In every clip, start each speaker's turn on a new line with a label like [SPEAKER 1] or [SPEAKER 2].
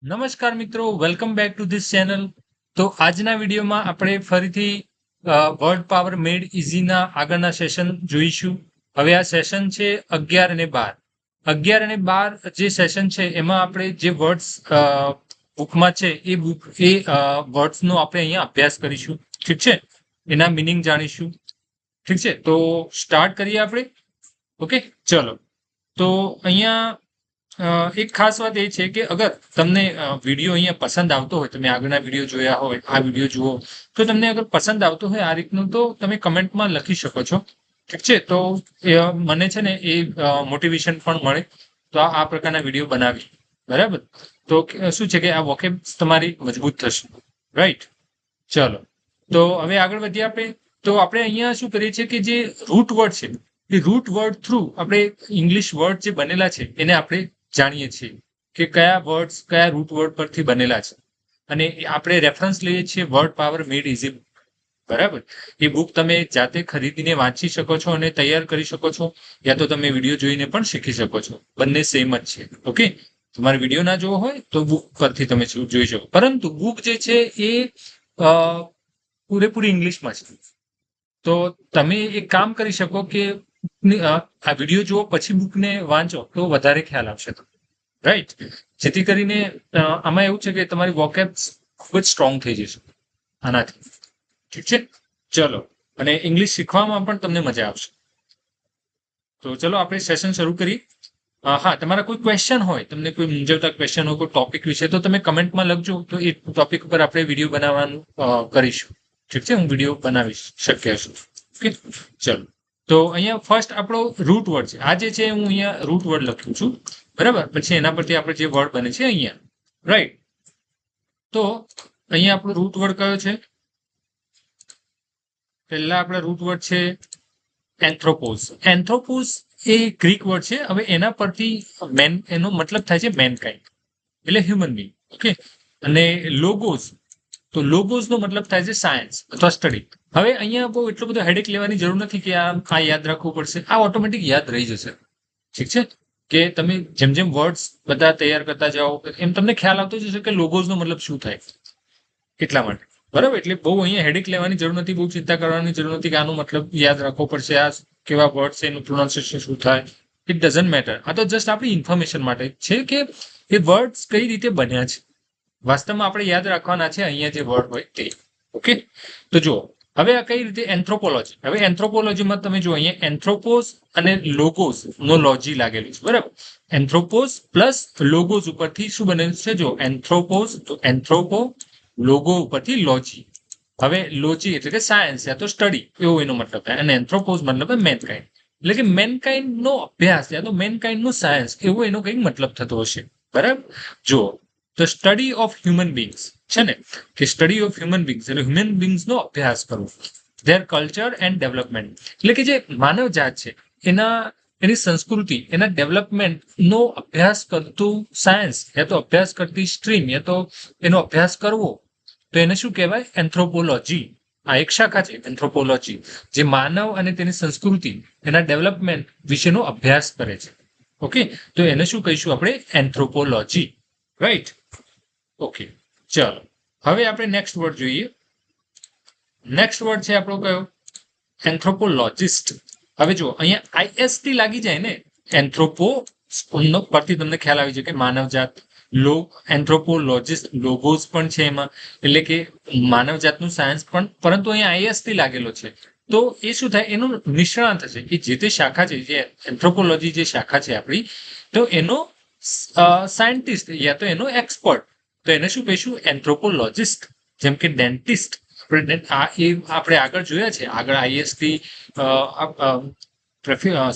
[SPEAKER 1] નમસ્કાર મિત્રો, welcome back to this channel. તો આજના વિડીયોમાં આપણે ફરીથી વર્ડ પાવર મેડ ઇઝીના આગળના સેશન જોઈશું. હવે આ સેશન છે 11 અને 12. 11 અને 12 જે સેશન છે એમાં આપણે જે વર્ડ્સ બુકમાં છે એ વર્ડ્સનો આપણે અહીંયા અભ્યાસ કરીશું. ઠીક છે, એના મિનિંગ જાણીશું. ઠીક છે, તો સ્ટાર્ટ કરીએ આપણે. ઓકે, ચલો. તો અહીંયા એક ખાસ વાત એ છે કે અગર તમને વિડીયો અહીંયા પસંદ આવતો હોય, તમે આગળના વિડીયો જોયા હોય, આ વિડીયો જુઓ, તો તમને અગર પસંદ આવતો હોય આ રીતનું, તો તમે કમેન્ટમાં લખી શકો છો. ઠીક છે, તો મને છે ને એ મોટિવેશન પણ મળે, તો આ પ્રકારના વિડીયો બનાવી. બરાબર, તો શું છે કે આ વોકેબ તમારી મજબૂત થશે. રાઈટ, ચલો. તો હવે આગળ વધીએ આપણે. તો આપણે અહીંયા શું કરીએ છીએ કે જે રૂટ વર્ડ છે એ રૂટ વર્ડ થ્રુ આપણે ઇંગ્લિશ વર્ડ જે બનેલા છે એને આપણે જાણીએ છીએ કે કયા વર્ડ્સ કયા રૂટ વર્ડ પરથી બનેલા છે. અને આપણે રેફરન્સ લઈએ છીએ વર્ડ પાવર મેડ ઇઝી. બરાબર, એ બુક તમે જાતે ખરીદીને વાંચી શકો છો અને તૈયાર કરી શકો છો, યા તો તમે વિડીયો જોઈને પણ શીખી શકો છો. બંને સેમ જ છે. ઓકે, તમારે વિડીયો ના જોવો હોય તો બુક પરથી તમે જોઈ શકો, પરંતુ બુક જે છે એ પૂરેપૂરી ઇંગ્લિશમાં છે. તો તમે એક કામ કરી શકો કે આ વિડીયો જુઓ પછી બુકને વાંચો તો વધારે ખ્યાલ આવશે. રાઈટ, જેથી કરીને આમાં એવું છે કે તમારી વોકેબ ખૂબ જ સ્ટ્રોંગ થઈ જશે આનાથી. ઠીક છે, ચલો. અને ઇંગ્લિશ શીખવામાં પણ તમને મજા આવશે. તો ચલો આપણે સેશન શરૂ કરીએ. હા, તમારા કોઈ ક્વેશ્ચન હોય, તમને કોઈ મૂંઝવતા ક્વેશ્ચન હોય કોઈ ટોપિક વિશે, તો તમે કમેન્ટમાં લખજો, તો એ ટોપિક ઉપર આપણે વિડીયો બનાવવાનું કરીશું. ઠીક છે, હું વિડીયો બનાવીશ શક્ય છું. ઓકે, ચલો. તો અહીંયા ફર્સ્ટ આપણો રૂટ વર્ડ છે. આ જે છે હું અહીંયા રૂટ વર્ડ લખ્યું છું. બરાબર, પછી એના પરથી આપણે જે વર્ડ બને છે અહીંયા. રાઈટ, તો અહીંયા આપણો રૂટ વર્ડ કયો છે? પહેલા આપણા રૂટ વર્ડ છે એન્થ્રોપોઝ. એન્થ્રોપોઝ એ ગ્રીક વર્ડ છે. હવે એના પરથી એનો મતલબ થાય છે મેનકાઇન્ડ, એટલે હ્યુમન બીંગ. ઓકે, અને લોગોઝ, તો લોગોઝ નો મતલબ થાય છે સાયન્સ અથવા સ્ટડી. હવે અહીંયા બહુ એટલો બધો હેડેક લેવાની જરૂર નથી કે આ યાદ રાખવું પડશે. આ ઓટોમેટિક યાદ રહી જશે. ઠીક છે, કે તમે જેમ જેમ વર્ડ્સ બધા તૈયાર કરતા જાઓ એમ તમને ખ્યાલ આવતો જશે કે લોગોઝ નો મતલબ શું થાય. એટલા માટે બરાબર, એટલે બહુ અહીંયા હેડેક લેવાની જરૂર નથી, બહુ ચિંતા કરવાની જરૂર નથી કે આનો મતલબ યાદ રાખવો પડશે, આ કેવા વર્ડ છે, એનું પ્રોનાઉન્સિએશન શું થાય. It doesn't matter. આ તો જસ્ટ આપણી ઇન્ફોર્મેશન માટે છે કે એ વર્ડ્સ કઈ રીતે બન્યા છે. વાસ્તવમાં આપણે યાદ રાખવાના છે અહીંયા જે વર્ડ હોય તે. ઓકે, તો જુઓ હવે આ કઈ રીતે એન્થ્રોપોલોજી. હવે એન્થ્રોપોલોજીમાં તમે જુઓ અહીંયા એન્થ્રોપોઝ અને લોગોઝ નો લોજી લાગેલું છે. બરાબર, એન્થ્રોપોઝ પ્લસ લોગોઝ ઉપરથી શું બનેલું છે? જો એન્થ્રોપોઝ, તો એન્થ્રોપો, લોગો ઉપરથી લોજી. હવે લોજી એટલે કે સાયન્સ યા તો સ્ટડી, એવો એનો મતલબ થાય. અને એન્થ્રોપોઝ મતલબ મેનકાઇન્ડ, એટલે કે મેનકાઇન્ડ નો અભ્યાસ યા તો મેનકાઇન્ડ નું સાયન્સ, એવો એનો કંઈક મતલબ થતો હશે. બરાબર, જુઓ તો સ્ટડી ઓફ હ્યુમન બીંગ્સ છે ને, કે સ્ટડી ઓફ હ્યુમન બીંગ્સ એટલે હ્યુમન બીંગ્સ નો અભ્યાસ કરવો. ધેર કલ્ચર એન્ડ ડેવલપમેન્ટ, એટલે કે જે માનવ જાત છે એની સંસ્કૃતિ, એના ડેવલપમેન્ટ નો અભ્યાસ કરતું સાયન્સ યા તો અભ્યાસ કરતી સ્ટ્રીમ યા તો એનો અભ્યાસ કરવો, તો એને શું કહેવાય? એન્થ્રોપોલોજી. આ એક શાખા છે એન્થ્રોપોલોજી, જે માનવ અને તેની સંસ્કૃતિ, એના ડેવલપમેન્ટ વિશેનો અભ્યાસ કરે છે. ઓકે, તો એને શું કહીશું આપણે? એન્થ્રોપોલોજી. રાઈટ, ઓકે, ચલો. હવે આપણે નેક્સ્ટ વર્ડ જોઈએ. નેક્સ્ટ વર્ડ છે આપણો કયો? એન્થ્રોપોલોજિસ્ટ. હવે જુઓ અહીંયા આઈએસટી લાગી જાય ને, એન્થ્રોપો પરથી તમને ખ્યાલ આવી જાય કે માનવજાત. એન્થ્રોપોલોજિસ્ટ લોગોસ પણ છે એમાં, એટલે કે માનવજાતનું સાયન્સ પણ, પરંતુ અહીંયા આઈએસટી લાગેલો છે. તો એ શું થાય? એનું નિષ્ણાંત છે, એ જે તે શાખા છે, જે એન્થ્રોપોલોજી જે શાખા છે આપણી, તો એનો સાયન્ટિસ્ટ યા તો એનો એક્સપર્ટ, તો એને શું કહીશું? એન્થ્રોપોલોજિસ્ટ. જેમ કે ડેન્ટિસ્ટ, આપણે આગળ જોયા છે, આગળ આઈએસટી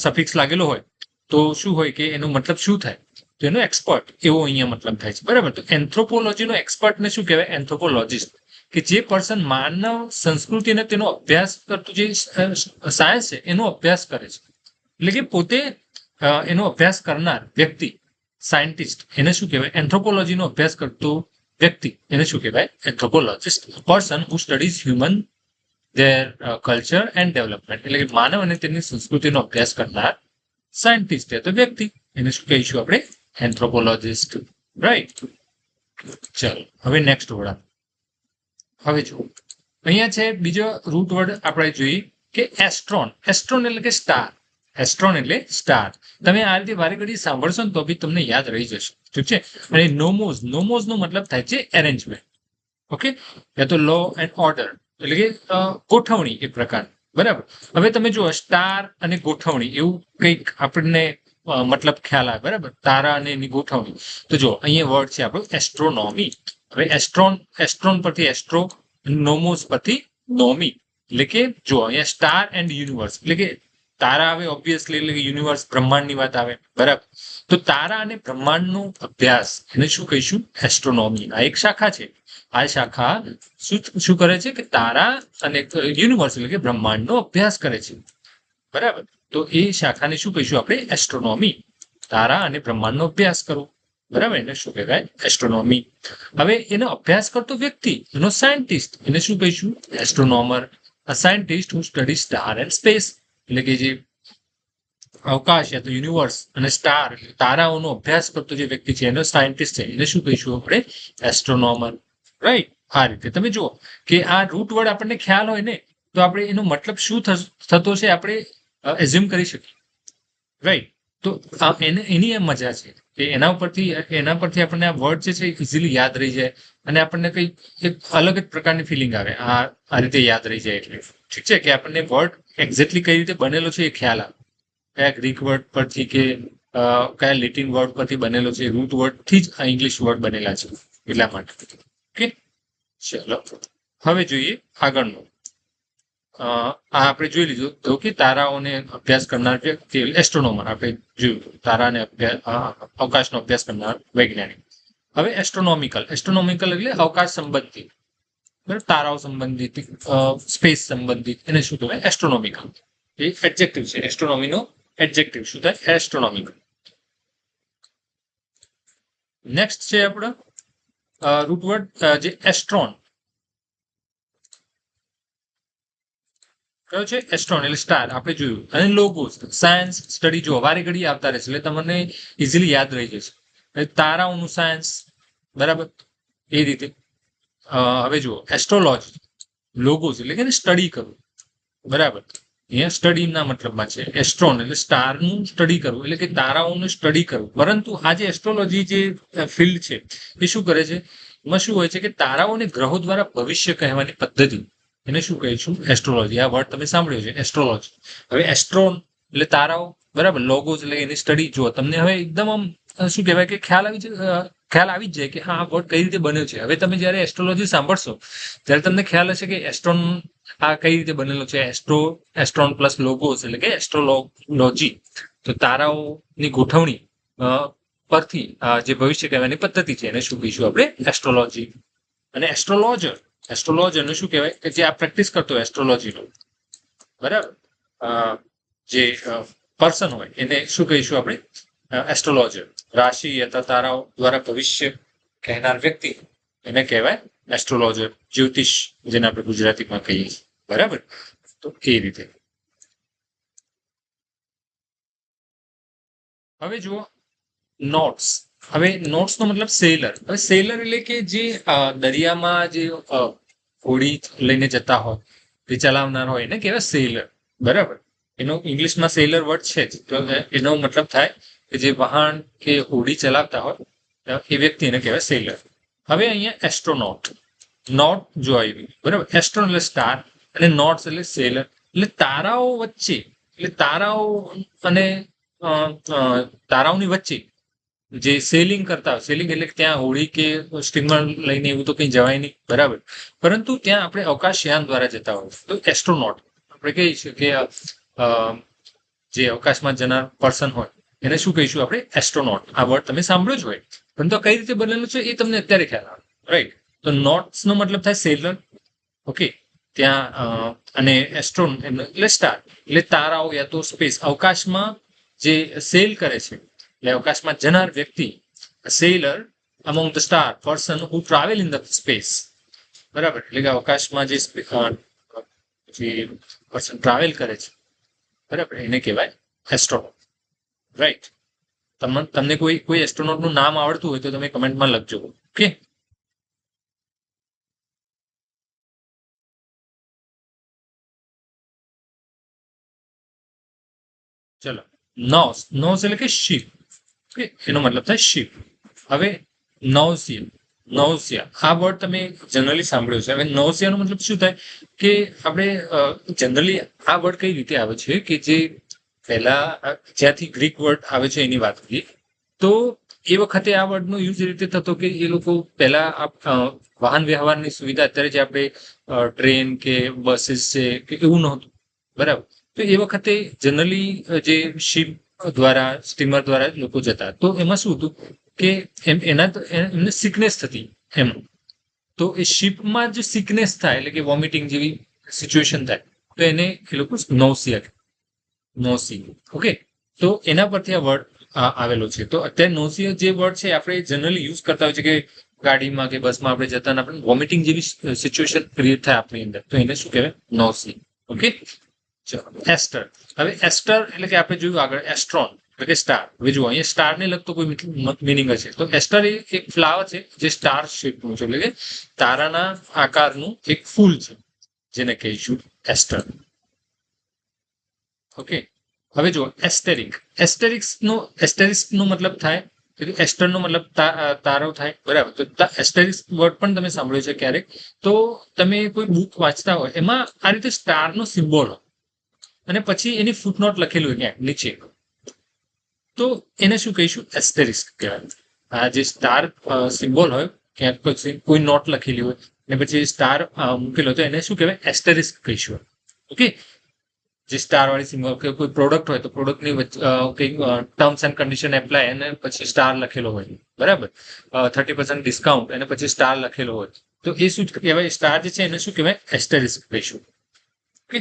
[SPEAKER 1] સફિક્સ લાગેલો હોય તો શું હોય કે એનો મતલબ શું થાય? તો એનો એક્સપર્ટ, એવો અહીંયા મતલબ થાય છે. બરાબર, તો એન્થ્રોપોલોજીનો એક્સપર્ટને શું કહેવાય? એન્થ્રોપોલોજિસ્ટ. કે જે પર્સન માનવ સંસ્કૃતિને તેનો અભ્યાસ કરતું જે સાયન્સ છે એનો અભ્યાસ કરે છે, એટલે કે પોતે એનો અભ્યાસ કરનાર વ્યક્તિ, સાયન્ટિસ્ટ, એને શું કહેવાય? એન્થ્રોપોલોજીનો અભ્યાસ કરતો વ્યક્તિ, એને શું કહેવાય? Anthropologist. Person who studies human their culture and development, એટલે કે માનવ અને તેની સંસ્કૃતિનો અભ્યાસ કરનાર સાયન્ટિસ્ટ તો વ્યક્તિ, એને શું કહીશું આપણે? એન્થ્રોપોલોજિસ્ટ. રાઈટ, ચલો હવે નેક્સ્ટ વર્ડ હવે જુઓ અહીંયા છે બીજો રૂટ વર્ડ આપણે જોઈએ કે એસ્ટ્રોન. એસ્ટ્રોન એટલે કે સ્ટાર. એસ્ટ્રોન એટલે સ્ટાર. તમે આ રીતે વારે ઘડી સાંભળશો ને તો બી તમને યાદ રહી જશે. ઠીક છે. અને નોમોઝ. નોમોઝ નો મતલબ થાય છે એરેન્જમેન્ટ. ઓકે, યા તો લો એન્ડ ઓર્ડર એટલે કે ગોઠવણી એક પ્રકાર. બરાબર. હવે તમે જુઓ સ્ટાર અને ગોઠવણી એવું કંઈક આપણને મતલબ ખ્યાલ આવે. બરાબર. તારા અને એની ગોઠવણી. તો જો અહીંયા વર્ડ છે આપણો એસ્ટ્રોનોમી. હવે એસ્ટ્રોન, એસ્ટ્રોન પરથી એસ્ટ્રો, નોમોસ પરથી નોમી. એટલે કે જો અહીંયા સ્ટાર એન્ડ યુનિવર્સ એટલે કે તારા આવે ઓબ્વિયસલી એટલે કે યુનિવર્સ બ્રહ્માંડની વાત આવે. બરાબર. તો તારા અને બ્રહ્માંડનો અભ્યાસ એને શું કહીશું? એસ્ટ્રોનોમી. આ એક શાખા છે. આ શાખા શું કરે છે કે તારા અને યુનિવર્સ એટલે કે બ્રહ્માંડનો અભ્યાસ કરે છે. બરાબર. તો એ શાખાને શું કહીશું આપણે? એસ્ટ્રોનોમી. તારા અને બ્રહ્માંડનો અભ્યાસ કરો. બરાબર. એને શું કહેવાય? એસ્ટ્રોનોમી. હવે એનો અભ્યાસ કરતો વ્યક્તિ એનો સાયન્ટિસ્ટ એને શું કહીશું? Astronomer. A scientist who study star and space એટલે કે જે અવકાશ યા તો યુનિવર્સ અને સ્ટાર તારાઓનો અભ્યાસ કરતો જે વ્યક્તિ છે એનો સાયન્ટિસ્ટ છે એને શું કહીશું આપણે? એસ્ટ્રોનોમર. રાઈટ. આ રીતે તમે જુઓ કે આ રૂટ વર્ડ આપણને ખ્યાલ હોય ને તો આપણે એનો મતલબ શું થતો છે આપણે એઝ્યુમ કરી શકીએ. રાઈટ. તો એની એમ મજા છે કે એના પરથી આપણને આ વર્ડ જે છે ઇઝીલી યાદ રહી જાય અને આપણને કઈ એક અલગ જ પ્રકારની ફિલિંગ આવે આ રીતે યાદ રહી જાય એટલે. ઠીક છે. કે આપણને વર્ડ એક્ઝેક્ટલી કઈ રીતે બનેલો છે એ ખ્યાલ આવે. કયા ગ્રીક વર્ડ પરથી કે કયા લેટિન વર્ડ પરથી બનેલો છે, રૂટ વર્ડથી જ આ ઇંગ્લિશ વર્ડ બનેલા છે એટલા માટે. ઓકે, ચલો હવે જોઈએ આગળનું. આ આપણે જોઈ લીધું તો કે તારાઓને અભ્યાસ કરનાર વ્યક્તિ એસ્ટ્રોનોમર આપણે જોયું. તારાને અવકાશનો અભ્યાસ કરનાર વૈજ્ઞાનિક. હવે એસ્ટ્રોનોમિકલ. એસ્ટ્રોનોમિકલ એટલે અવકાશ સંબંધિત. તારાઓ સંબંધિત, સ્પેસ સંબંધિત એને શું કહેવાય? એસ્ટ્રોનોમિકલ. એ એડજેક્ટિવ છે. એસ્ટ્રોનોમીનો એડજેક્ટિવ શું થાય? એસ્ટ્રોનોમિકલ. નેક્સ્ટ છે આપણો રૂટવર્ડ જે એસ્ટ્રોન. કયો છે? એસ્ટ્રોન એટલે સ્ટાર આપણે જોયું. અને લોગોસ સાયન્સ સ્ટડી જો વારે ઘડી આવતા રહેશે એટલે તમને ઇઝીલી યાદ રહી જશે. તારાઓનું સાયન્સ. બરાબર. એ રીતે હવે જુઓ એસ્ટ્રોલોજી. લોગોસ એટલે કે સ્ટડી કરવું. બરાબર. અહીંયા સ્ટડીના મતલબમાં છે. એસ્ટ્રોન એટલે સ્ટારનું સ્ટડી કરવું એટલે કે તારાઓનું સ્ટડી કરવું. પરંતુ આ જે એસ્ટ્રોલોજી જે ફિલ્ડ છે એ શું કરે છે? એમાં શું હોય છે કે તારાઓને ગ્રહો દ્વારા ભવિષ્ય કહેવાની પદ્ધતિ એને શું કહીશું? એસ્ટ્રોલોજી. આ વર્ડ તમે સાંભળ્યો છે, એસ્ટ્રોલોજી. હવે એસ્ટ્રોન એટલે તારાઓ. બરાબર. લોગોસ એટલે એની સ્ટડી. જુઓ તમને હવે એકદમ આમ શું કહેવાય કે ખ્યાલ આવી જ જાય કે હા આ વર્ડ કઈ રીતે બન્યો છે. હવે તમે જ્યારે એસ્ટ્રોલોજી સાંભળશો ત્યારે તમને ખ્યાલ હશે કે એસ્ટ્રોન આ કઈ રીતે બનેલો છે. એસ્ટ્રોન પ્લસ લોગોસ એટલે કે એસ્ટ્રોલોજી. તો તારાઓની ગોઠવણી પરથી જે ભવિષ્ય કહેવાની પદ્ધતિ છે એને શું કહીશું આપણે? એસ્ટ્રોલોજી. અને એસ્ટ્રોલોજર. એસ્ટ્રોલોજરને શું કહેવાય કે જે આ પ્રેક્ટિસ કરતો એસ્ટ્રોલોજીનો. બરાબર. જે પર્સન હોય એને શું કહીશું આપણે? એસ્ટ્રોલોજર. રાશિ અથવા તારાઓ દ્વારા ભવિષ્ય કહેનાર વ્યક્તિ એને કહેવાય એસ્ટ્રોલોજર. જ્યોતિષ જેને આપણે ગુજરાતીમાં કહીએ. બરાબર. તો એ રીતે. હવે જુઓ નોટ્સ. હવે નોટ્સ નો મતલબ સેલર. હવે સેલર એટલે કે જે દરિયામાં જે હોડી લઈને જતા હોય, જે ચલાવનાર હોય એને કહેવાય સેલર. બરાબર. એનો ઇંગ્લિશમાં સેલર વર્ડ છે જ. તો એનો મતલબ થાય કે જે વહાણ કે હોડી ચલાવતા હોય એ વ્યક્તિ એને કહેવાય સેલર. હવે અહીંયા એસ્ટ્રોનોટ. નોટ જો આવી. બરાબર. એસ્ટ્રોન એટલે સ્ટાર અને નોટ્સ એટલે સેલર. એટલે તારાઓ વચ્ચે એટલે તારાઓ અને તારાઓની વચ્ચે જે સેલિંગ કરતા હોય. સેલિંગ એટલે ત્યાં હોડી કે સ્ટીમર લઈને એવું તો કંઈ જવાય નહીં. બરાબર. પરંતુ ત્યાં આપણે અવકાશયાન દ્વારા જતા હોય તો એસ્ટ્રોનોટ આપણે કહીએ છીએ કે જે અવકાશમાં જનાર પર્સન હોય એને શું કહીશું આપણે? એસ્ટ્રોનોટ. આ વર્ડ તમે સાંભળ્યો જ હોય પરંતુ કઈ રીતે બનેલું છે એ તમને અત્યારે ખ્યાલ આવે. રાઈટ. તો નોટ્સ નો મતલબ થાય સેલર. ઓકે. ત્યાં અને એસ્ટ્રોન એટલે સ્ટાર એટલે તારાઓ યા તો સ્પેસ અવકાશમાં જે સેલ કરે છે એટલે અવકાશમાં જનાર વ્યક્તિ. Seller among the star person who travel in the space. બરાબર. એટલે કે અવકાશમાં જે પર્સન ટ્રાવેલ કરે છે. બરાબર. એને કહેવાય એસ્ટ્રોનોટ. રાઈટ. તમને કોઈ એસ્ટ્રોનોટનું નામ આવડતું હોય તો તમે કમેન્ટમાં લખજો. ઓકે. ચલો, નોસ, નોસ એટલે કે શીપ, ઓકે, એનો મતલબ થાય શીપ. હવે નૌસિયા, નૌસિયા આ વર્ડ તમે જનરલી સાંભળ્યો છે. હવે નૌસિયાનો મતલબ શું થાય કે આપણે જનરલી આ વર્ડ કઈ રીતે આવે છે કે જે પહેલા જ્યાંથી ગ્રીક વર્ડ આવે છે એની વાત કરીએ તો એ વખતે આ વર્ડનો યુઝ એ રીતે થતો કે એ લોકો પહેલા વાહન વ્યવહારની સુવિધા અત્યારે જે આપણે ટ્રેન કે બસીસ છે કે એવું નહોતું, બરાબર. તો એ વખતે જનરલી જે શિપ દ્વારા, સ્ટીમર દ્વારા લોકો જતા, તો એમાં શું હતું કે એમને સિકનેસ થતી એમ. તો એ શિપમાં જે સિકનેસ થાય એટલે કે વોમિટિંગ જેવી સિચ્યુએશન થાય તો એને એ લોકો નૌસિયા, નોસી, ઓકે. તો એના પરથી આ વર્ડ આવેલો છે. તો અત્યારે નોસિયા જે વર્ડ છે આપણે જનરલી યુઝ કરતા હોય છે કે ગાડીમાં કે બસમાં આપણે જતા આપણે વોમિટિંગ જેવી સિચ્યુએશન ક્રિએટ થાય આપણી અંદર, તો એને શું કહેવાય? નોસી, ઓકે. ચલો, એસ્ટર. હવે એસ્ટર એટલે કે આપણે જોયું આગળ એસ્ટ્રોન એટલે કે સ્ટાર. હવે જુઓ અહીંયા સ્ટાર ને લગતો કોઈ મિનિંગ હશે તો એસ્ટર એ એક ફ્લાવર છે જે સ્ટાર શેપનું છે, એટલે કે તારાના આકારનું એક ફૂલ છે જેને કહીશું એસ્ટર, ઓકે. હવે જુઓ એસ્ટેરિક. એસ્ટેરિક્સ નો મતલબ થાય એસ્ટર નો મતલબ તારો થાય, બરાબર. તો એસ્ટેરિક્સ વર્ડ પણ તમે સાંભળ્યો છે ક્યારેક. તો તમે કોઈ બુક વાંચતા હોય એમાં આ રીતે સ્ટાર નો સિમ્બોલ હોય અને પછી એની ફૂટનોટ લખેલું હોય ક્યાંક નીચે, તો એને શું કહીશું? એસ્ટેરિક્સ કહેવાય. આ જે સ્ટાર સિમ્બોલ હોય ક્યાંક પછી કોઈ નોટ લખેલી હોય અને પછી સ્ટાર મૂકેલો હોય તો એને શું કહેવાય? એસ્ટેરિક્સ કહીશું, ઓકે. જે સ્ટાર વાળી સિમ્બોલ કે કોઈ પ્રોડક્ટ હોય તો પ્રોડક્ટની કંઈક ટર્મ્સ એન્ડ કન્ડિશન એપ્લાય અને પછી સ્ટાર લખેલો હોય, બરાબર. 30% ડિસ્કાઉન્ટ અને પછી સ્ટાર લખેલો હોય તો એ શું કહેવાય? સ્ટાર જે છે એને શું કહેવાય? એસ્ટેરિસ્ક કહીશું, ઓકે.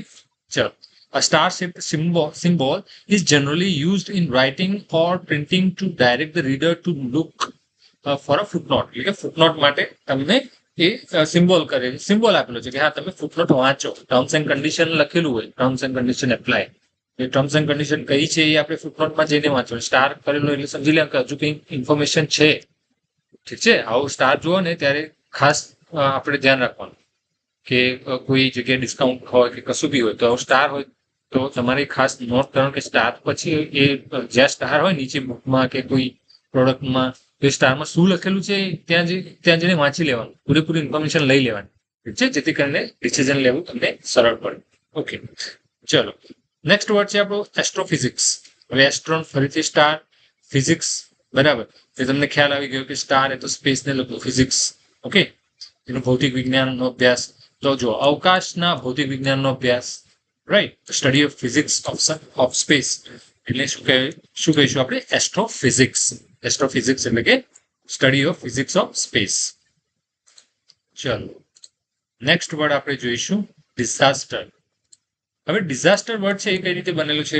[SPEAKER 1] ચલો, a star shaped symbol is generally used in writing or printing to direct the reader to look for a footnote. એટલે કે ફૂટનોટ માટે તમને એ સિમ્બોલ કરે, સિમ્બોલ આપેલો છે કે હા તમે ફૂટનોટ વાંચો. ટર્મ્સ એન્ડ કન્ડિશન લખેલું હોય, terms and condition apply, A terms and condition કઈ છે એ આપણે ફૂટનોટમાં જઈને વાંચવાનું. સ્ટાર કરેલો એટલે સમજી લે કે હજુ કંઈક ઇન્ફોર્મેશન છે, ઠીક છે. આવું સ્ટાર જુઓ ને ત્યારે ખાસ આપણે ધ્યાન રાખવાનું કે કોઈ જગ્યાએ ડિસ્કાઉન્ટ હોય કે કશું બી હોય તો સ્ટાર હોય તો તમારે ખાસ નોટ કરવાનું કે સ્ટાર પછી એ જ્યાં સ્ટાર હોય નીચે બુકમાં કે કોઈ પ્રોડક્ટમાં એ સ્ટારમાં શું લખેલું છે ત્યાં જઈને વાંચી લેવાનું, પૂરેપૂરી ઇન્ફોર્મેશન લઈ લેવાની, ઠીક છે, જેથી કરીને ડિસિઝન લેવું તમને સરળ પડે, ઓકે. ચલો, નેક્સ્ટ વર્ડ છે આપણો એસ્ટ્રોફિઝિક્સ. હવે એસ્ટ્રોન ફરીથી સ્ટાર, ફિઝિક્સ, બરાબર. એ તમને ખ્યાલ આવી ગયો કે સ્ટાર એ તો સ્પેસ ને લગતું, ફિઝિક્સ, ઓકે, એનું ભૌતિક વિજ્ઞાનનો અભ્યાસ. તો જો અવકાશના ભૌતિક વિજ્ઞાનનો અભ્યાસ, right, study of physics of space એટલે શું કહીશું આપણે? એસ્ટ્રોફિઝિક્સ. એસ્ટ્રોફિઝિક્સ એટલે કે study of physics of space. ચલો, નેક્સ્ટ વર્ડ આપણે જોઈશું ડિઝાસ્ટર. હવે ડિઝાસ્ટર વર્ડ છે એ કઈ રીતે બનેલું છે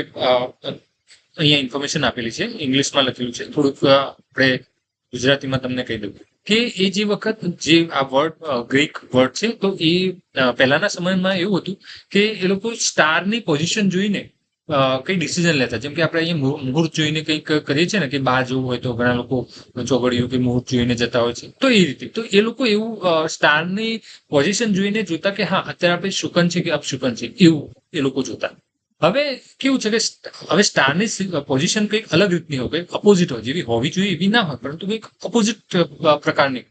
[SPEAKER 1] અહીંયા ઇન્ફોર્મેશન આપેલી છે, ઇંગ્લિશમાં લખેલું છે, થોડુંક આપણે ગુજરાતીમાં તમને કહી દઉં કે એ જે વખત જે આ વર્ડ ગ્રીક વર્ડ છે તો એ પહેલાના સમયમાં એવું હતું કે એ લોકો સ્ટારની પોઝિશન જોઈને કઈ ડિસિઝન લેતા. જેમ કે આપણે અહીંયા મુહૂર્ત જોઈને કંઈક કરીએ છીએ ને કે બહાર જવું હોય તો ઘણા લોકો ચોઘડિયું કે મુહૂર્ત જોઈને જતા હોય છે, તો એ રીતે તો એ લોકો એવું સ્ટારની પોઝિશન જોઈને જોતા કે હા અત્યારે આપણે શુકન છે કે અપશુકન છે એવું એ લોકો જોતા. હવે કેવું છે કે હવે સ્ટારની પોઝિશન કંઈક અલગ રીતની હોય, કંઈક અપોઝિટ હોય, જેવી હોવી જોઈએ એવી ના હોય, પરંતુ કંઈક અપોઝિટ પ્રકારની,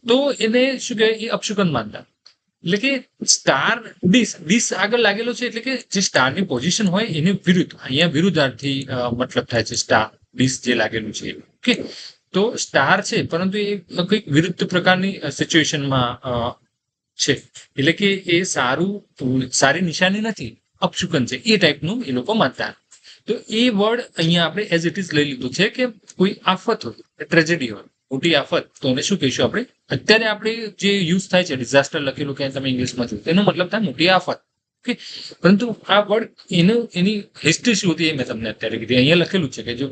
[SPEAKER 1] તો એને શું કહેવાય? એ અપશુકન માનતા. એટલે કે સ્ટાર ડીશ આગળ લાગેલો છે એટલે કે જે સ્ટારની પોઝિશન હોય એને વિરુદ્ધ, અહીંયા વિરુદ્ધાર્થી મતલબ થાય છે સ્ટાર ડીશ જે લાગેલું છે, ઓકે. તો સ્ટાર છે પરંતુ એ કંઈક વિરુદ્ધ પ્રકારની સિચ્યુએશનમાં છે, એટલે કે એ સારી નિશાની નથી, અપશુકન છે, એ ટાઈપનું એ લોકો માનતા. તો એ વર્ડ અહીંયા આપણે એઝ ઇટ ઇઝ લઈ લીધું છે કે કોઈ આફત હોય, ટ્રેજેડી હોય, મોટી આફત, તો એને શું કહીશું આપણે? અત્યારે આપણે જે યુઝ થાય છે ડિઝાસ્ટર લખેલું ક્યાંય તમે ઇંગ્લિશમાં જોયું એનો મતલબ થાય મોટી આફત, ઓકે. પરંતુ આ વર્ડ એની હિસ્ટ્રી શું હતી એ મેં તમને અત્યારે કીધી. અહીંયા લખેલું છે કે જો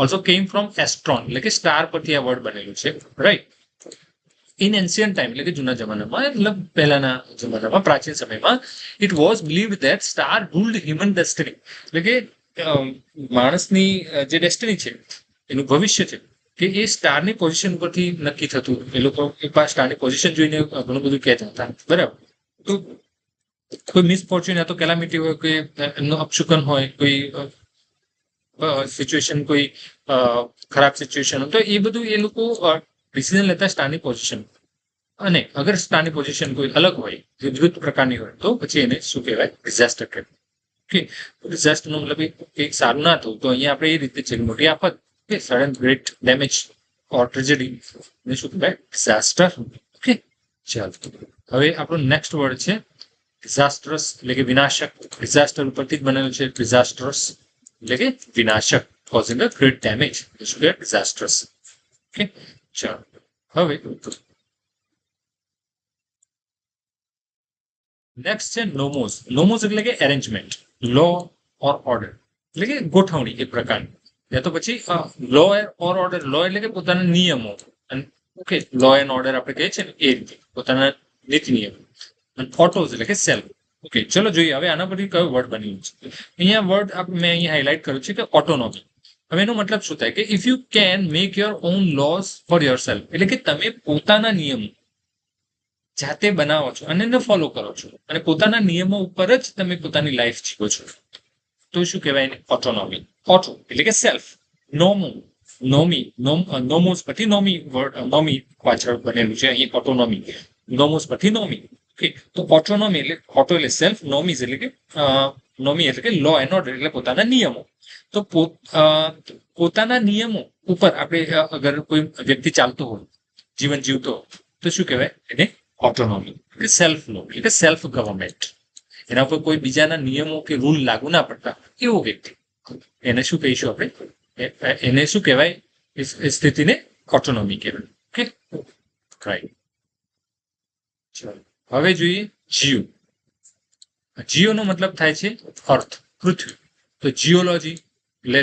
[SPEAKER 1] ઓલ્સો કેમ ફ્રોમ એસ્ટ્રોન એટલે કે સ્ટાર પરથી આ વર્ડ બનેલું છે, રાઈટ. ઇન એન્શિયન્ટ ટાઈમ એટલે કે જૂના જમાનામાં, મતલબ પહેલાના જમાનામાં, પ્રાચીન સમયમાં, it was believed that star ruled human destiny. એટલે કે માણસની જે ડેસ્ટિની છે, એનું ભવિષ્ય છે, કે એ સ્ટારની પોઝિશન પરથી નક્કી થતું. એ લોકો સ્ટારની પોઝિશન જોઈને ઘણું બધું કહેતા હતા, બરાબર. તો કોઈ મિસફોર્ચ્યુન યા તો કેલામિટી હોય, કોઈ એમનો અપશુકન હોય, કોઈ સિચ્યુએશન કોઈ ખરાબ સિચ્યુએશન હોય તો એ બધું એ લોકો ડિસિઝન લેતા સ્ટારની પોઝિશન, અને અગર સ્ટારની પોઝિશન કોઈ અલગ હોય, વિરુદ્ધ પ્રકારની હોય, તો પછી એને શું કહેવાય? ડિઝાસ્ટર કહેવાય. ઓકે, ડિઝાસ્ટર નો મતલબ એક સારું ના થયું, તો અહીંયા આપણે એ રીતે છે મોટી આફત, કે સડન ગ્રેટ ડેમેજ ઓર ટ્રેજેડી, એને શું કહેવાય? ડિઝાસ્ટર. ઓકે, ચાલો હવે આપણો નેક્સ્ટ વર્ડ છે ડિઝાસ્ટ્રસ, એટલે કે વિનાશક. ડિઝાસ્ટર ઉપરથી જ બનેલું છે ડિઝાસ્ટ્રસ, એટલે કે વિનાશક, કોઝિંગ અ ગ્રેટ ડેમેજ, શું કહેવાય? ડિઝાસ્ટ્રસ. ઓકે, ચાલો હવે નેક્સ્ટ છે નોમોસ. નોમોસ એટલે કે એરેન્જમેન્ટ, લો ઓર ઓર્ડર, એટલે કે ગોઠવણી એક પ્રકારની. યા તો પછી લો ઓર ઓર્ડર, લો એટલે કે પોતાના નિયમો, અને ઓકે, લો એન્ડ ઓર્ડર આપણે કહીએ છીએ ને એ રીતે પોતાના નીતિ નિયમો. અને ઓટોઝ એટલે કે સેલ્ફ. ઓકે, ચલો જોઈએ હવે આના પરથી કયો વર્ડ બન્યું છે. અહીંયા વર્ડ મેં અહીંયા હાઇલાઇટ કર્યું છે કે ઓટોનોમી. હવે એનો મતલબ શું થાય? કે if you can make your own loss for your self, એટલે કે તમે પોતાના નિયમો જાતે બનાવો છો અને એને ફોલો કરો છો, અને પોતાના નિયમો ઉપર જ તમે પોતાની લાઈફ જીવો છો, તો શું કહેવાય એને? ઓટોનોમી. ઓટો એટલે કે સેલ્ફ, નોમો, નોમી, નોમોસ પરથી નોમી વર્ડ, નોમી પાછળ બનેલું છે અહીં ઓટોનોમી, નોમોસ પરથી નોમી. ઓકે, તો ઓટોનોમી એટલે ઓટો એટલે સેલ્ફ, નોમીઝ એટલે કે નોમી એટલે કે લો એન્ડ ઓર્ડર, એટલે પોતાના નિયમો. તો પોતાના નિયમો ઉપર આપણે અગર કોઈ વ્યક્તિ ચાલતો હોય, જીવન જીવતો હોય, તો શું કહેવાય એને? ઓટોનોમી, એટલે સેલ્ફ લો, એટલે સેલ્ફ ગવર્મેન્ટ. એના ઉપર કોઈ બીજાના નિયમો કે રૂલ લાગુ ના પડતા એવો વ્યક્તિ, એને શું કહીશું આપણે? એને શું કહેવાય? એ સ્થિતિને ઓટોનોમી કહેવાય. Okay, right. ચાલો હવે જોઈએ જીઓ. જીઓ નો મતલબ થાય છે અર્થ, પૃથ્વી. તો જીઓલોજી એટલે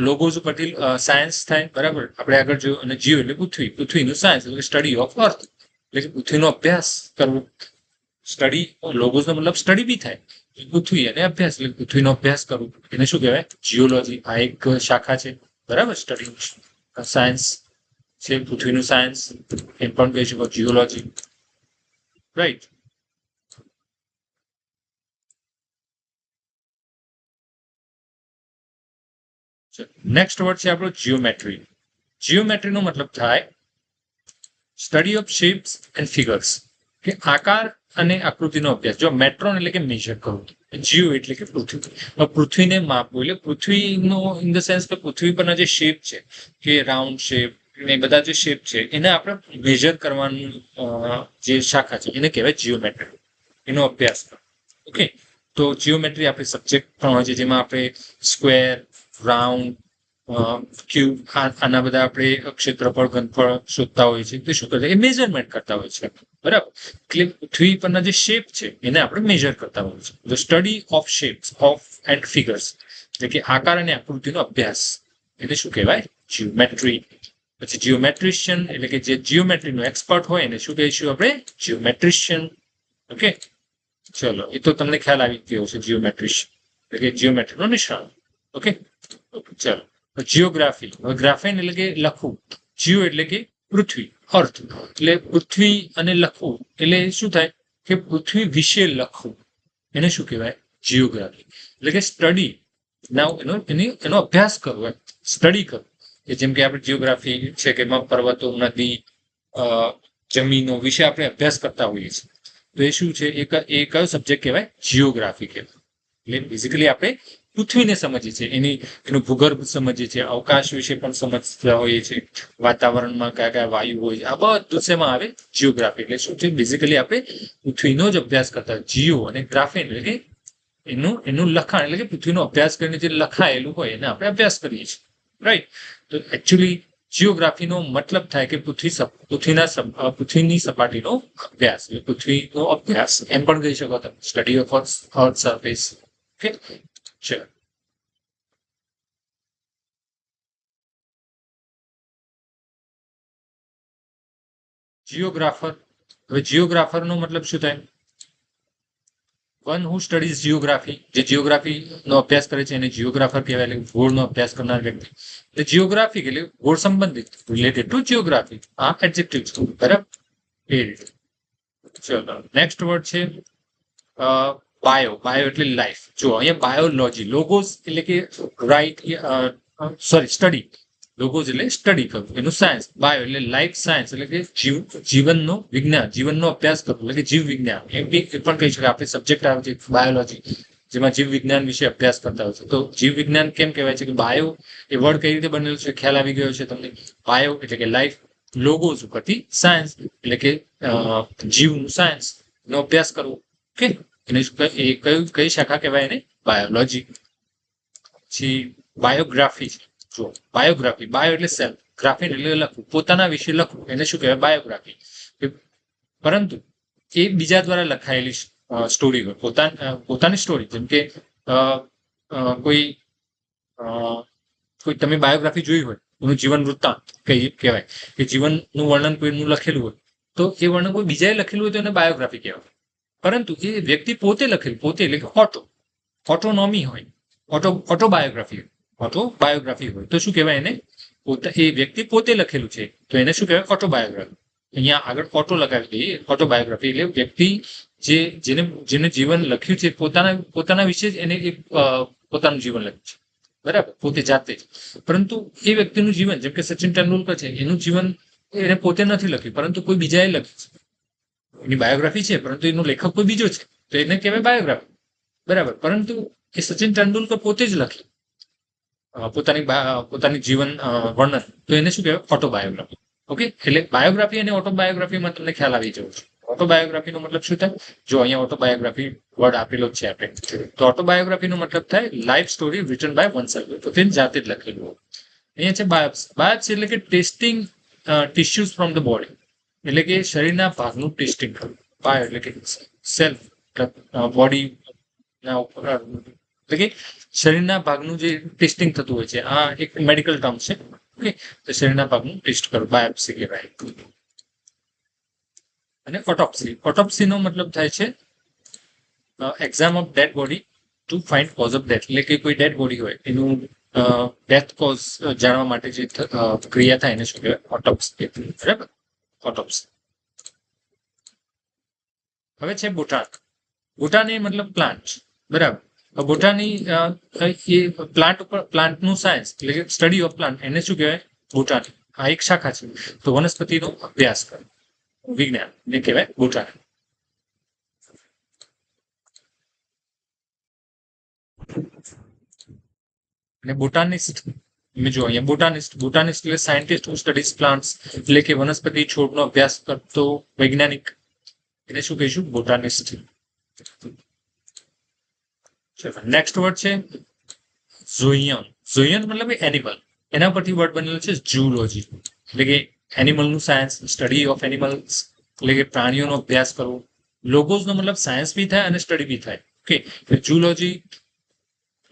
[SPEAKER 1] લોગોઝ ઉપરથી સાયન્સ થાય, બરાબર? આપણે આગળ જોયું. અને જીઓ એટલે પૃથ્વી, પૃથ્વીનું સાયન્સ એટલે સ્ટડી ઓફ અર્થ, એટલે કે પૃથ્વીનો અભ્યાસ કરવો. સ્ટડી, લોગોઝ નો મતલબ સ્ટડી બી થાય, પૃથ્વી અને અભ્યાસ, એટલે પૃથ્વીનો અભ્યાસ કરવું, એને શું કહેવાય? જીઓલોજી. આ એક શાખા છે, બરાબર? સ્ટડી સાયન્સ છે, પૃથ્વીનું સાયન્સ, એમ પણ કહીશું જીઓલોજી, રાઈટ? નેક્સ્ટ વર્ડ છે આપણો જીઓમેટ્રી. જીઓમેટ્રીનો મતલબ થાય study of shapes and figures, કે આકાર અને આકૃતિનો અભ્યાસ. જો મેટ્રોન એટલે કે મેજર કરવું, જીઓ એટલે કે પૃથ્વી, પૃથ્વીને માપવું, એટલે પૃથ્વીનો ઇન ધ સેન્સ કે પૃથ્વી પરના જે શેપ છે, કે રાઉન્ડ શેપ ને બધા જે શેપ છે, એને આપણે મેજર કરવાનું જે શાખા છે એને કહેવાય જીઓમેટ્રી, એનો અભ્યાસ. ઓકે, તો જીઓમેટ્રી આપણી સબ્જેક્ટ પણ હોય છે, જેમાં આપણે સ્ક્વેર, રાઉન્ડ, ક્યુબ, આના બધા આપણે ક્ષેત્રફળ, ઘનફળ શોધતા હોઈએ છીએ. તો શું કરતા? એ મેઝરમેન્ટ કરતા હોય છે, બરાબર? એટલે પૃથ્વી પરના જે શેપ છે એને આપણે મેજર કરતા હોઈએ છીએ. The study of shapes of and figures, એટલે કે આકાર અને આકૃતિનો અભ્યાસ, એને શું કહેવાય? જીઓમેટ્રી. પછી જીઓમેટ્રિશિયન એટલે કે જે જીઓમેટ્રીનો એક્સપર્ટ હોય એને શું કહીશું આપણે? જીઓમેટ્રિશિયન. ઓકે, ચલો એ તો તમને ખ્યાલ આવી ગયો છે, જીઓમેટ્રિશિયન એટલે કે જીઓમેટ્રીનો નિષ્ણાત. ઓકે, ચલો જીઓગ્રાફી. હવે ગ્રાફેન એટલે કે લખવું, જીઓ એટલે કે પૃથ્વી, અર્થ એટલે પૃથ્વી, અને લખવું એટલે શું થાય? કે પૃથ્વી વિશે લખવું, એને શું કહેવાય? જીઓગ્રાફી. એટલે કે સ્ટડી, એનો અભ્યાસ કરવો, સ્ટડી કરવો. કે જેમ કે આપણે જીઓગ્રાફી છે કે પર્વતો, નદી, જમીનો વિશે આપણે અભ્યાસ કરતા હોઈએ છીએ, તો એ શું છે? એ કયો સબ્જેક્ટ કહેવાય? જીઓગ્રાફી કહેવાય. એટલે બેઝિકલી આપણે પૃથ્વીને સમજીએ છીએ, એનું ભૂગર્ભ સમજીએ છીએ, અવકાશ વિશે પણ સમજતા હોઈએ છીએ, વાતાવરણમાં કયા કયા વાયુ હોય છે, આ બધું શેમાં આવે? જીઓગ્રાફી. એટલે શું છે? બેઝિકલી આપણે પૃથ્વીનો જ અભ્યાસ કરતા. જીઓ અને ગ્રાફેન એટલે કે એનું લખાણ, એટલે કે પૃથ્વીનો અભ્યાસ કરીને જે લખાયેલું હોય એને આપણે અભ્યાસ કરીએ છીએ, રાઈટ? તો એકચ્યુઅલી જીઓગ્રાફીનો મતલબ થાય કે પૃથ્વીની સપાટીનો અભ્યાસ, પૃથ્વીનો અભ્યાસ એમ પણ કહી શકો તમે, study of earth surface. Okay, ચલો જીઓગ્રાફર. હવે જીઓગ્રાફરનો મતલબ શું થાય? વન હુ સ્ટડીઝ જીઓગ્રાફી, જે જીઓગ્રાફીનો અભ્યાસ કરે છે એને જીઓગ્રાફર કહેવાય, એટલે ભૂગોળનો અભ્યાસ કરનાર વ્યક્તિ. એટલે જીઓગ્રાફિક એટલે ભૂગોળ સંબંધિત, રિલેટેડ ટુ જીઓગ્રાફી. આ એડજેક્ટિવ છે, બરાબર? એ રીતે. ચલો નેક્સ્ટ વર્ડ છે બાયો એટલે લાઈફ. જો અહીંયા બાયોલોજી, લોગોસ એટલે કે રાઈટ, સ્ટડી. લોગોસ એટલે સ્ટડી કરવું, એનું સાયન્સ. બાયો એટલે લાઈફ સાયન્સ એટલે કે જીવનનો વિજ્ઞાન, જીવનનો અભ્યાસ કરવો એટલે કે જીવ વિજ્ઞાન. એ પણ કહી શકાય. આપણે સબ્જેક્ટ આવે છે બાયોલોજી, જેમાં જીવ વિજ્ઞાન વિશે અભ્યાસ કરતા હોય છે. તો જીવ વિજ્ઞાન કેમ કહેવાય છે કે બાયો એ વર્ડ કઈ રીતે બનેલું છે ખ્યાલ આવી ગયો છે તમને. બાયો એટલે કે લાઈફ, લોગોસ ઉપરથી સાયન્સ એટલે કે જીવનું સાયન્સ નો અભ્યાસ કરવો. ઓકે, એને એ કઈ શાખા કહેવાય? એને બાયોલોજી. પછી બાયોગ્રાફી છે. જો બાયોગ્રાફી, બાયો એટલે સેલ્ફ, ગ્રાફી એટલે લખવું, પોતાના વિશે લખવું, એને શું કહેવાય? બાયોગ્રાફી. પરંતુ એ બીજા દ્વારા લખાયેલી સ્ટોરી હોય, પોતાની સ્ટોરી. જેમ કે કોઈ તમે બાયોગ્રાફી જોઈ હોય, એનું જીવન વૃત્તાંત કહેવાય કે જીવનનું વર્ણન કોઈનું લખેલું હોય, તો એ વર્ણન કોઈ બીજાએ લખેલું હોય તો એને બાયોગ્રાફી કહેવાય. પરંતુ એ વ્યક્તિ પોતે લખેલું, પોતે એટલે કે ઓટોનોમી હોય, ઓટોબાયોગ્રાફી હોય તો શું કહેવાય? એને એ વ્યક્તિ પોતે લખેલું છે તો એને શું કહેવાય? ઓટોબાયોગ્રાફી. અહીંયા આગળ ઓટો લગાવી દઈએ. ઓટોબાયોગ્રાફી એટલે વ્યક્તિ જેને જીવન લખ્યું છે, પોતાના વિશે જ એને એક પોતાનું જીવન લખ્યું છે, બરાબર, પોતે જાતે જ. પરંતુ એ વ્યક્તિનું જીવન, જેમ કે સચિન તેંડુલકર છે, એનું જીવન એને પોતે નથી લખ્યું, પરંતુ કોઈ બીજાએ લખ્યું છે. એની બાયોગ્રાફી છે, પરંતુ એનો લેખક કોઈ બીજો છે, તો એને કહેવાય બાયોગ્રાફી, બરાબર. પરંતુ એ સચિન તેંડુલકર પોતે જ લખ્યું પોતાની જીવન વર્ણન, તો એને શું કહેવાય? ઓટોબાયોગ્રાફી. ઓકે, એટલે બાયોગ્રાફી અને ઓટોબાયોગ્રાફીમાં તમને ખ્યાલ આવી જવો છે. ઓટોબાયોગ્રાફીનો મતલબ શું થાય? જો અહીંયા ઓટોબાયોગ્રાફી વર્ડ આપેલો જ છે આપણે, તો ઓટોબાયોગ્રાફીનો મતલબ થાય લાઈફ સ્ટોરી રિટન બાય વનસેલ્ફ, તો તેને જાતે જ લખેલું હોય. અહીંયા છે બાયોપ્સી. બાયોપ્સી એટલે કે testing tissues from the body, એટલે કે શરીરના ભાગનું ટેસ્ટિંગ કરવું. બાયો એટલે કે સેલ્ફ, બોડી એટલે કે શરીરના ભાગનું જે ટેસ્ટિંગ થતું હોય છે, આ એક મેડિકલ ટર્મ છે. ઓકે, તો શરીરના ભાગનું ટેસ્ટ કરવું બાયોપ્સી કહેવાય. અને ઓટોપ્સી નો મતલબ થાય છે exam of dead body to find cause of death, એટલે કે કોઈ ડેડ બોડી હોય એનું ડેથ કોઝ જાણવા માટે જે ક્રિયા થાય એને શું કહેવાય? ઓટોપ્સી. બરાબર, ઓટોપ્સી. હવે છે બોટાન. બોટાની મતલબ પ્લાન્ટ, બરાબર. બોટાની એ પ્લાન્ટનું સાયન્સ એટલે કે સ્ટડી ઓફ પ્લાન્ટ, એને શું કહેવાય? બોટાની. આ એક શાખા છે. તો વનસ્પતિનો અભ્યાસ કરે વિજ્ઞાન ને કહેવાય બોટાની. અને બોટાનિસ્ટ, જો અહીંયા બોટાનિસ્ટ એટલે સાયન્ટિસ્ટ હુ સ્ટડીઝ પ્લાન્ટ્સ, એટલે કે વનસ્પતિ છોડનો અભ્યાસ કરતો વૈજ્ઞાનિક, એને શું કહીશું? બોટાનિસ્ટ. નેક્સ્ટ વર્ડ છે ઝોઇયન. ઝોઇયન મતલબ એનિમલ, એના પરથી વર્ડ બનેલો છે ઝૂલોજી, એટલે કે એનિમલનું સાયન્સ, સ્ટડી ઓફ એનિમલ્સ, એટલે કે પ્રાણીઓનો અભ્યાસ કરવો. લોગોસનો મતલબ સાયન્સ બી થાય અને સ્ટડી બી થાય. ઓકે, ઝૂલોજી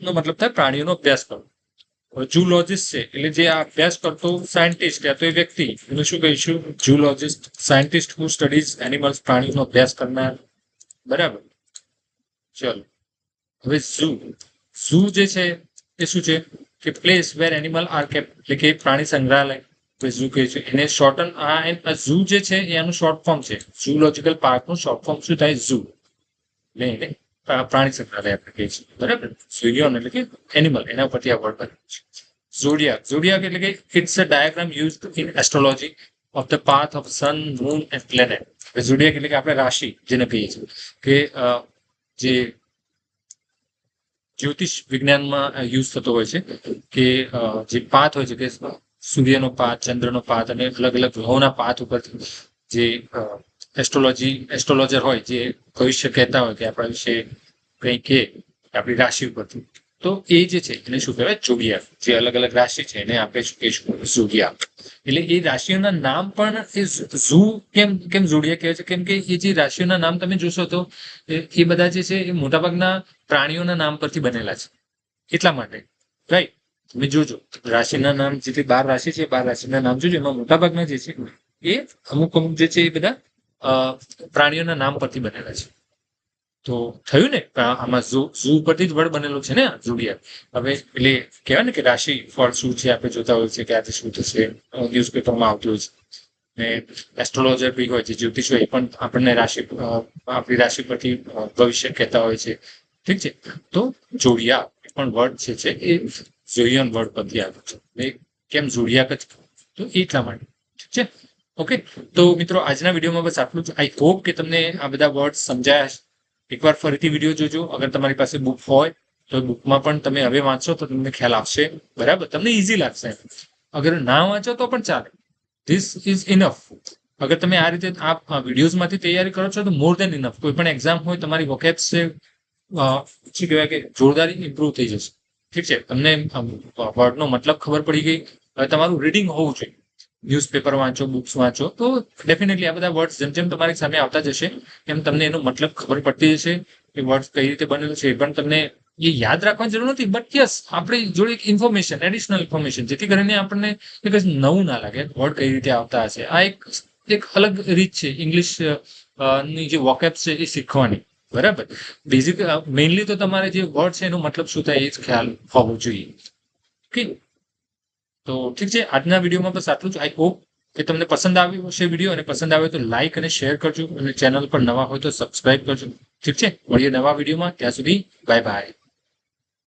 [SPEAKER 1] નો મતલબ થાય પ્રાણીઓનો અભ્યાસ કરવો. ઝૂલોજીસ્ટ છે એટલે જે આ અભ્યાસ કરતો સાયન્ટિસ્ટ યા તો એ વ્યક્તિ, એને શું કહીશું? ઝૂલોજીસ્ટ. સાયન્ટિસ્ટ હુ સ્ટડીઝ એનિમલ્સ, પ્રાણીઓનો અભ્યાસ કરનાર, બરાબર. ચલો, હવે ઝૂ જે છે એ શું છે કે place where animal R kept, એટલે કે પ્રાણી સંગ્રહાલય ઝૂ કહે છે. એને શોર્ટન ઝૂ જે છે એનું શોર્ટ ફોર્મ છે. ઝૂલોજીકલ પાર્કનું શોર્ટ ફોર્મ શું થાય? ઝૂ. એટલે એને પ્રાણી સંગ્રહાલય આપણે કહીએ છીએ, બરાબર. ઝોઇયન એટલે કે એનિમલ, એના પરથી આ વર્ડ બને છે. ઝોડિયાક એટલે કે it's a diagram used in astrology of the path of sun, moon and planet. Zodiac એટલે કે આપણે રાશિ જેને કહીએ છીએ, કે જે જ્યોતિષ વિજ્ઞાનમાં યુઝ થતો હોય છે, કે જે પાથ હોય છે, કે સૂર્યનો પાથ, ચંદ્રનો પાથ અને અલગ અલગ ગ્રહોના પાથ ઉપરથી જે એસ્ટ્રોલોજર હોય, જે ભવિષ્ય કહેતા હોય કે આપણા વિશે કંઈ કે આપણી રાશિ ઉપરથી, તો એ જે છે એને શું કહેવાય? ઝોડિયાક. જે અલગ અલગ રાશિ છે એને આપણે શું કહીશું? ઝોડિયાક. એટલે એ રાશિઓના નામ પણ એ ઝૂ કેમ ઝોડિયાક કહેવાય છે? કેમ કે એ જે રાશિઓના નામ તમે જોશો તો એ બધા જે છે એ મોટાભાગના પ્રાણીઓના નામ પરથી બનેલા છે, એટલા માટે. રાઈટ, તમે જોજો રાશિના નામ, જેટલી 12 રાશિ છે 12 રાશિના નામ જોજો, એમાં મોટાભાગના જે છે એ અમુક જે છે એ બધા પ્રાણીઓના નામ પરથી બનેલા છે. તો થયું ને, આમાં ઝૂ પરથી જ વર્ડ બનેલો છે ને ઝોડિયાક. હવે એટલે કહેવાય ને કે રાશિ ફળ શું છે આપણે જોતા હોય છે કે આજે શું થશે, ન્યૂઝપેપરમાં આવતું હોય છે. ને એસ્ટ્રોલોજર બી હોય છે, જ્યોતિષ હોય, એ પણ આપણને આપણી રાશિ પરથી ભવિષ્ય કહેતા હોય છે. ઠીક છે. તો જોડિયા પણ વર્ડ છે એ ઝોડિયન વર્ડ પરથી આવ્યું છે. કેમ ઝોડિયાક જ, તો એટલા માટે. ઠીક છે. ઓકે. તો મિત્રો આજના વિડીયોમાં બસ આટલું જ. આઈ હોપ કે તમને આ બધા વર્ડ સમજાયા છે. એકવાર ફરીથી વિડીયો જોજો. અગર તમારી પાસે બુક હોય તો બુકમાં પણ તમે હવે વાંચો તો તમને ખ્યાલ આવશે. બરાબર, તમને ઇઝી લાગશે. અગર ના વાંચો તો પણ ચાલે. This is enough. અગર તમે આ રીતે આ વિડીયોઝમાંથી તૈયારી કરો છો તો મોર દેન ઇનફ. કોઈ પણ એક્ઝામ હોય, તમારી વોકેબ્સ છે શું કહેવાય કે જોરદાર ઇમ્પ્રુવ થઈ જશે. ઠીક છે. તમને વર્ડનો મતલબ ખબર પડી ગઈ. હવે તમારું રીડિંગ હોવું જોઈએ. ન્યૂઝપેપર વાંચો, બુક્સ વાંચો, તો ડેફિનેટલી આ બધા વર્ડ્સ જેમ જેમ તમારી સામે આવતા જશે એમ તમને એનો મતલબ ખબર પડતી જશે. એ વર્ડ્સ કઈ રીતે બનેલું છે એ પણ તમને એ યાદ રાખવાની જરૂર નથી. બટ યસ, આપણી જોડે એક ઇન્ફોર્મેશન, એડિશનલ ઇન્ફોર્મેશન, જેથી કરીને આપણને કંઈ નવું ના લાગે. વર્ડ કઈ રીતે આવતા હશે, આ એક અલગ રીત છે ઇંગ્લિશ ની જે વોકેબ્સ છે એ શીખવાની. બરાબર. બેઝિક મેઇનલી તો તમારે જે વર્ડ છે એનો મતલબ શું થાય એ જ ખ્યાલ હોવો જોઈએ. ઓકે. તો ઠીક છે. આજના વિડીયોમાં બસ આટલું જ. આઈ હોપ કે તમને પસંદ આવ્યો હશે વિડીયો, અને પસંદ આવ્યો તો લાઈક અને શેર કરજો, અને ચેનલ પર નવા હોય તો સબસ્ક્રાઇબ કરજો. ઠીક છે. મળીએ નવા વિડીયોમાં. ત્યાં સુધી બાય બાય.